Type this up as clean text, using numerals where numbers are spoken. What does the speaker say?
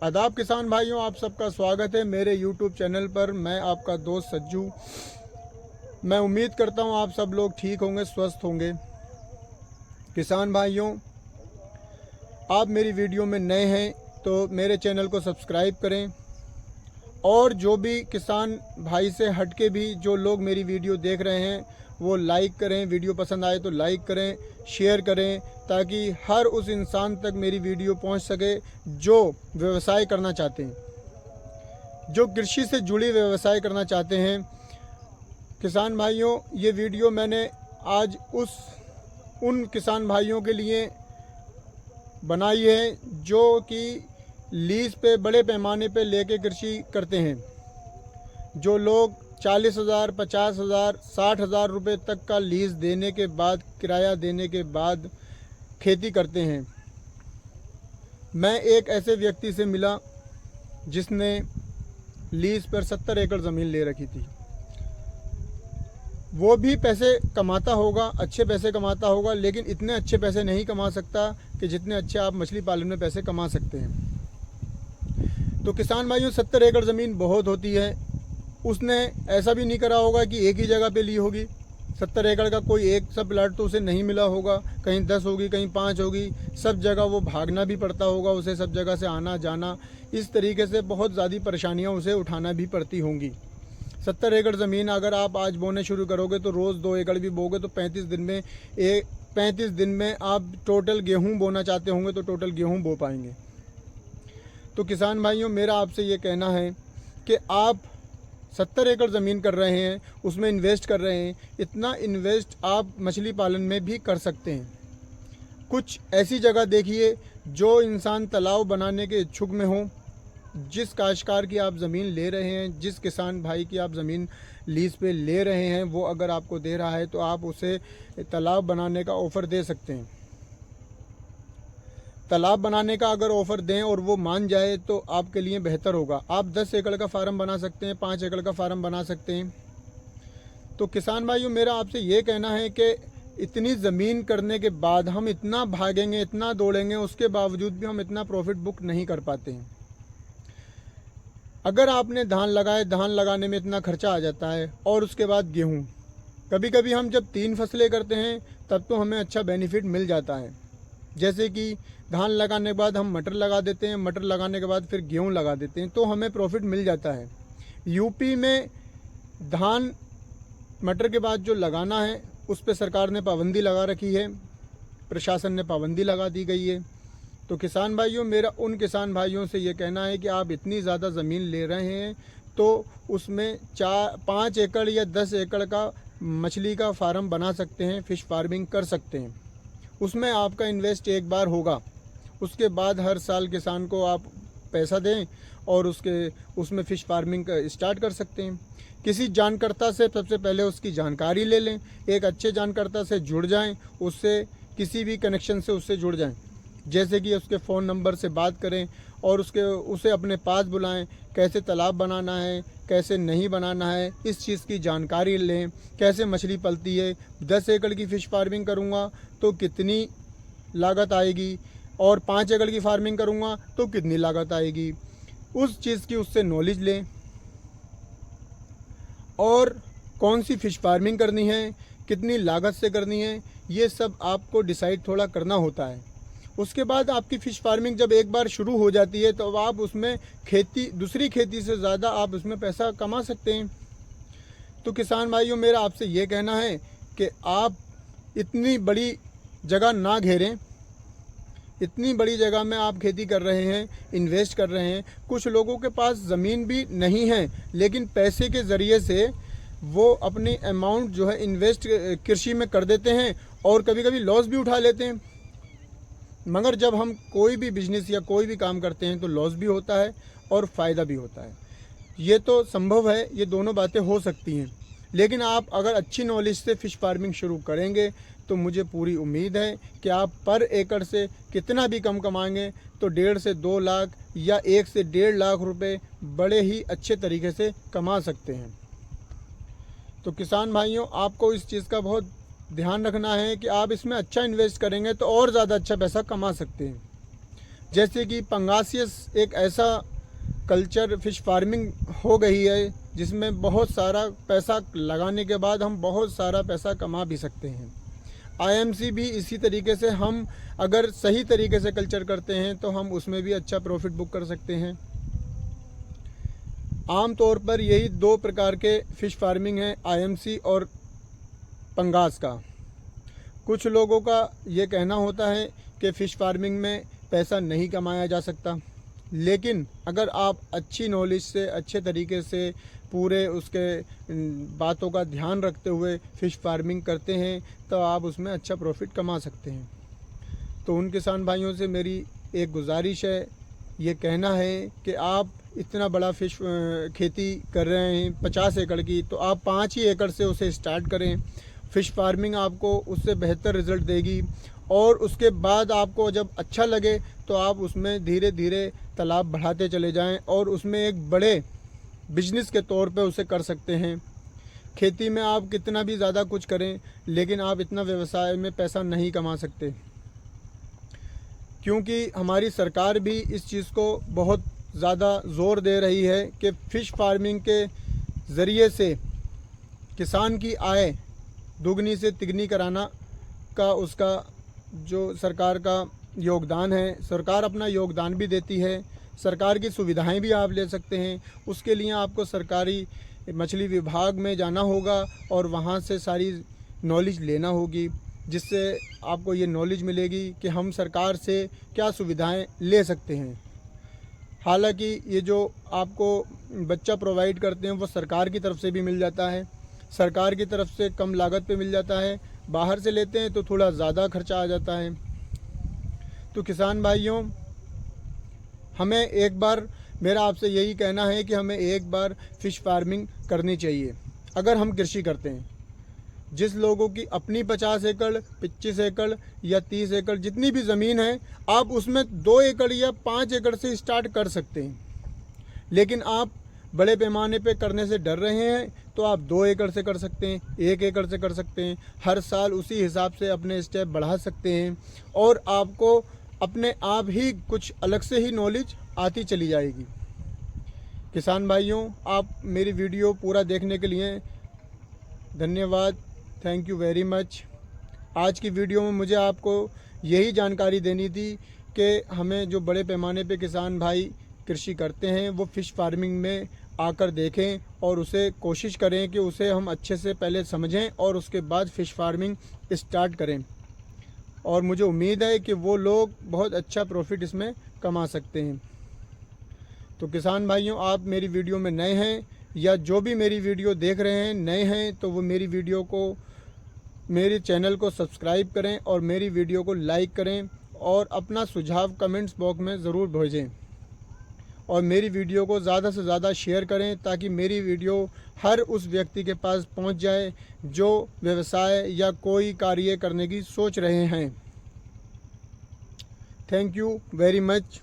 आदाब किसान भाइयों, आप सबका स्वागत है मेरे YouTube चैनल पर। मैं आपका दोस्त सज्जू। मैं उम्मीद करता हूं आप सब लोग ठीक होंगे, स्वस्थ होंगे। किसान भाइयों, आप मेरी वीडियो में नए हैं तो मेरे चैनल को सब्सक्राइब करें, और जो भी किसान भाई से हटके भी जो लोग मेरी वीडियो देख रहे हैं वो लाइक करें। वीडियो पसंद आए तो लाइक करें, शेयर करें, ताकि हर उस इंसान तक मेरी वीडियो पहुंच सके जो व्यवसाय करना चाहते हैं, जो कृषि से जुड़ी व्यवसाय करना चाहते हैं। किसान भाइयों, ये वीडियो मैंने आज उन किसान भाइयों के लिए बनाई है जो कि लीज पे बड़े पैमाने पे लेके कृषि करते हैं। जो लोग 40,000, 50,000, 60,000 रुपये तक का लीज देने के बाद, किराया देने के बाद खेती करते हैं। मैं एक ऐसे व्यक्ति से मिला जिसने लीज पर 70 एकड़ ज़मीन ले रखी थी। वो भी पैसे कमाता होगा, अच्छे पैसे कमाता होगा, लेकिन इतने अच्छे पैसे नहीं कमा सकता कि जितने अच्छे आप मछली पालन में पैसे कमा सकते हैं। तो किसान भाइयों, 70 एकड़ ज़मीन बहुत होती है। उसने ऐसा भी नहीं करा होगा कि एक ही जगह पे ली होगी। 70 एकड़ का कोई एक सा प्लाट तो उसे नहीं मिला होगा, कहीं 10 होगी, कहीं 5 होगी। सब जगह वो भागना भी पड़ता होगा उसे, सब जगह से आना जाना, इस तरीके से बहुत ज़्यादा परेशानियां उसे उठाना भी पड़ती होंगी। 70 एकड़ ज़मीन अगर आप आज बोने शुरू करोगे तो रोज़ 2 एकड़ भी बोगे तो 35 दिन में आप टोटल गेहूँ बोना चाहते होंगे तो टोटल गेहूँ बो पाएंगे। तो किसान भाइयों, मेरा आपसे ये कहना है कि आप 70 एकड़ ज़मीन कर रहे हैं, उसमें इन्वेस्ट कर रहे हैं। इतना इन्वेस्ट आप मछली पालन में भी कर सकते हैं। कुछ ऐसी जगह देखिए जो इंसान तालाब बनाने के इच्छुक में हो। जिस काश्तकार की आप ज़मीन ले रहे हैं, जिस किसान भाई की आप ज़मीन लीज पे ले रहे हैं, वो अगर आपको दे रहा है तो आप उसे तालाब बनाने का ऑफ़र दे सकते हैं। तालाब बनाने का अगर ऑफ़र दें और वो मान जाए तो आपके लिए बेहतर होगा। आप 10 एकड़ का फार्म बना सकते हैं, 5 एकड़ का फार्म बना सकते हैं। तो किसान भाइयों, मेरा आपसे ये कहना है कि इतनी ज़मीन करने के बाद हम इतना भागेंगे, इतना दौड़ेंगे, उसके बावजूद भी हम इतना प्रॉफिट बुक नहीं कर पाते हैं। अगर आपने धान लगाए, धान लगाने में इतना खर्चा आ जाता है, और उसके बाद गेहूँ। कभी कभी हम जब 3 फसलें करते हैं तब तो हमें अच्छा बेनिफिट मिल जाता है। जैसे कि धान लगाने के बाद हम मटर लगा देते हैं, मटर लगाने के बाद फिर गेहूं लगा देते हैं, तो हमें प्रॉफिट मिल जाता है। यूपी में धान मटर के बाद जो लगाना है उस पर सरकार ने पाबंदी लगा रखी है, प्रशासन ने पाबंदी लगा दी गई है। तो किसान भाइयों, मेरा उन किसान भाइयों से ये कहना है कि आप इतनी ज़्यादा ज़मीन ले रहे हैं तो उसमें 5 एकड़ या 10 एकड़ का मछली का फार्म बना सकते हैं, फ़िश फार्मिंग कर सकते हैं। उसमें आपका इन्वेस्ट एक बार होगा, उसके बाद हर साल किसान को आप पैसा दें और उसमें फ़िश फार्मिंग स्टार्ट कर सकते हैं। किसी जानकर्ता से सबसे पहले उसकी जानकारी ले लें, एक अच्छे जानकर्ता से जुड़ जाएं, उससे किसी भी कनेक्शन से उससे जुड़ जाएं। जैसे कि उसके फ़ोन नंबर से बात करें और उसे अपने पास बुलाएं, कैसे तालाब बनाना है, कैसे नहीं बनाना है, इस चीज़ की जानकारी लें। कैसे मछली पलती है, 10 एकड़ की फ़िश फार्मिंग करूँगा तो कितनी लागत आएगी, और 5 एकड़ की फार्मिंग करूँगा तो कितनी लागत आएगी, उस चीज़ की उससे नॉलेज लें। और कौन सी फ़िश फार्मिंग करनी है, कितनी लागत से करनी है, ये सब आपको डिसाइड थोड़ा करना होता है। उसके बाद आपकी फ़िश फार्मिंग जब एक बार शुरू हो जाती है तो आप उसमें दूसरी खेती से ज़्यादा आप उसमें पैसा कमा सकते हैं। तो किसान भाइयों, मेरा आपसे ये कहना है कि आप इतनी बड़ी जगह ना घेरें। इतनी बड़ी जगह में आप खेती कर रहे हैं, इन्वेस्ट कर रहे हैं। कुछ लोगों के पास ज़मीन भी नहीं है, लेकिन पैसे के ज़रिए से वो अपनी अमाउंट जो है इन्वेस्ट कृषि में कर देते हैं, और कभी कभी लॉस भी उठा लेते हैं। मगर जब हम कोई भी बिजनेस या कोई भी काम करते हैं तो लॉस भी होता है और फ़ायदा भी होता है। ये तो संभव है, ये दोनों बातें हो सकती हैं। लेकिन आप अगर अच्छी नॉलेज से फ़िश फार्मिंग शुरू करेंगे तो मुझे पूरी उम्मीद है कि आप पर एकड़ से कितना भी कम कमाएंगे तो 1.5 से 2 लाख या 1 से 1.5 लाख रुपए बड़े ही अच्छे तरीके से कमा सकते हैं। तो किसान भाइयों, आपको इस चीज़ का बहुत ध्यान रखना है कि आप इसमें अच्छा इन्वेस्ट करेंगे तो और ज़्यादा अच्छा पैसा कमा सकते हैं। जैसे कि पंगासियस एक ऐसा कल्चर फ़िश फार्मिंग हो गई है जिसमें बहुत सारा पैसा लगाने के बाद हम बहुत सारा पैसा कमा भी सकते हैं। आईएमसी भी इसी तरीके से, हम अगर सही तरीके से कल्चर करते हैं तो हम उसमें भी अच्छा प्रॉफिट बुक कर सकते हैं। आम तौर पर यही दो प्रकार के फ़िश फार्मिंग हैं, आईएमसी और पंगास का। कुछ लोगों का ये कहना होता है कि फ़िश फार्मिंग में पैसा नहीं कमाया जा सकता, लेकिन अगर आप अच्छी नॉलेज से, अच्छे तरीके से, पूरे उसके बातों का ध्यान रखते हुए फ़िश फार्मिंग करते हैं तो आप उसमें अच्छा प्रॉफिट कमा सकते हैं। तो उन किसान भाइयों से मेरी एक गुजारिश है, ये कहना है कि आप इतना बड़ा फ़िश खेती कर रहे हैं 50 एकड़ की, तो आप 5 ही एकड़ से उसे स्टार्ट करें। फ़िश फार्मिंग आपको उससे बेहतर रिज़ल्ट देगी और उसके बाद आपको जब अच्छा लगे तो आप उसमें धीरे धीरे तालाब बढ़ाते चले जाएं और उसमें एक बड़े बिजनेस के तौर पे उसे कर सकते हैं। खेती में आप कितना भी ज़्यादा कुछ करें, लेकिन आप इतना व्यवसाय में पैसा नहीं कमा सकते, क्योंकि हमारी सरकार भी इस चीज़ को बहुत ज़्यादा ज़ोर दे रही है कि फ़िश फार्मिंग के ज़रिए से किसान की आय दुगनी से तिगनी कराना का उसका जो सरकार का योगदान है, सरकार अपना योगदान भी देती है। सरकार की सुविधाएं भी आप ले सकते हैं। उसके लिए आपको सरकारी मछली विभाग में जाना होगा और वहाँ से सारी नॉलेज लेना होगी, जिससे आपको ये नॉलेज मिलेगी कि हम सरकार से क्या सुविधाएं ले सकते हैं। हालांकि ये जो आपको बच्चा प्रोवाइड करते हैं वो सरकार की तरफ से भी मिल जाता है, सरकार की तरफ से कम लागत पे मिल जाता है। बाहर से लेते हैं तो थोड़ा ज़्यादा खर्चा आ जाता है। तो किसान भाइयों, हमें एक बार, मेरा आपसे यही कहना है कि हमें एक बार फ़िश फार्मिंग करनी चाहिए अगर हम कृषि करते हैं। जिस लोगों की अपनी 50 एकड़, 25 एकड़ या 30 एकड़ जितनी भी ज़मीन है, आप उसमें 2 एकड़ या 5 एकड़ से स्टार्ट कर सकते हैं। लेकिन आप बड़े पैमाने पे करने से डर रहे हैं तो आप 2 एकड़ से कर सकते हैं, 1 एकड़ से कर सकते हैं। हर साल उसी हिसाब से अपने स्टेप बढ़ा सकते हैं और आपको अपने आप ही कुछ अलग से ही नॉलेज आती चली जाएगी। किसान भाइयों, आप मेरी वीडियो पूरा देखने के लिए धन्यवाद। Thank you very much. आज की वीडियो में मुझे आपको यही जानकारी देनी थी कि हमें जो बड़े पैमाने पे किसान भाई कृषि करते हैं वो फ़िश फार्मिंग में आकर देखें और उसे कोशिश करें कि उसे हम अच्छे से पहले समझें और उसके बाद फ़िश फार्मिंग स्टार्ट करें। और मुझे उम्मीद है कि वो लोग बहुत अच्छा प्रॉफिट इसमें कमा सकते हैं। तो किसान भाइयों, आप मेरी वीडियो में नए हैं या जो भी मेरी वीडियो देख रहे हैं नए हैं, तो वो मेरी वीडियो को, मेरे चैनल को सब्सक्राइब करें और मेरी वीडियो को लाइक करें और अपना सुझाव कमेंट्स बॉक्स में ज़रूर भेजें और मेरी वीडियो को ज़्यादा से ज़्यादा शेयर करें ताकि मेरी वीडियो हर उस व्यक्ति के पास पहुंच जाए जो व्यवसाय या कोई कार्य करने की सोच रहे हैं। Thank you very much.